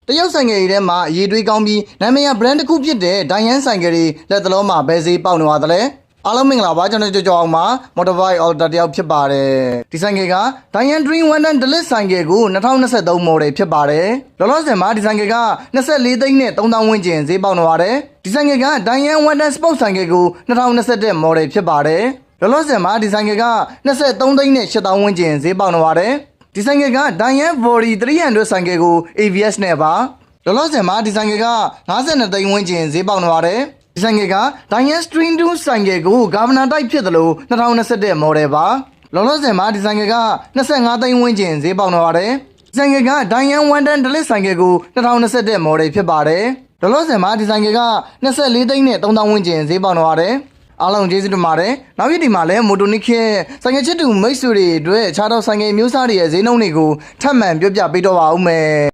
တရုတ်ဆိုင်ကယ်ထဲမှာရေတွေးကောင်းပြီးနာမည်ရ brand တစ်ခုဖြစ်တဲ့ Dayang ဆိုင်ကယ်တွေလက်တလုံးမှာဘယ်ဈေးပေါက်နေပါသလဲအားလုံးမင်္ဂလာပါကျွန်တော်ကြောက်အောင်ပါ Motorbike Auto တယောက်ဖြစ်ပါတယ်ဒီဆိုင်ကယ်က Dayang Dream Wonder Delete ဆိုင်ကယ်ကို2023 model ဖြစ်ပါတယ်လောလောဆယ်မှာဒီဆိုင်ကယ်က24သိန်းနဲ့3000ဝန်းကျင်ဈေးပေါက်နေပါတယ်ဒီဆိုင်ကယ်က Dayang Wonder Sport ဆိုင်ကယ်ကို2021 model ဖြစ်ပါတယ်လောလောဆယ်မှာဒီဆိုင်ကယ်က23သိန်းနဲ့8000ဝန်းကျင်ဈေးပေါက်နေပါတယ်ဒီဆိုင်ကယ်က Dayang Body 300ဆိုင်ကယ်ကို ABS နဲ့ပါလောလောဆယ်မှာဒီဆိုင်ကယ်က52သိန်းဝန်းကျင်ဈေးပေါက်နေပါတယ်ဒီဆိုင်ကယ်က Dayang Stream 2ဆိုင်ကယ်ကို Governor Type ဖြစ်တယ်လို့2021 model ပါလောလောဆယ်မှာဒီဆိုင်ကယ်က25သိန်းဝန်းကျင်ဈေးပေါက်နေပါတယ်ဒီဆိုင်ကယ်က Dayang Wonder Delete ဆိုင်ကယ်ကို2021 model ဖြစ်ပါတယ်လောလောဆယ်မှာဒီဆိုင်ကယ်က24သိန်းနဲ့3000ဝန်းကျင်ဈေးပေါက်နေပါတယ်အားလုံးကျေးဇူးတင်ပါတယ်နောက်ရက်ဒီမှာလည်းမိုတိုနစ်ခေဆိုင်ကယ်ချစ်သူမိတ်ဆွေတွေအတွက်ခြားတော့ဆိုင်ကယ်မျိုးစားတွေရဲ့ဈေးနှုန်းတွေကိုထပ်မံပြောပြပေးတော့ပါဦးမယ်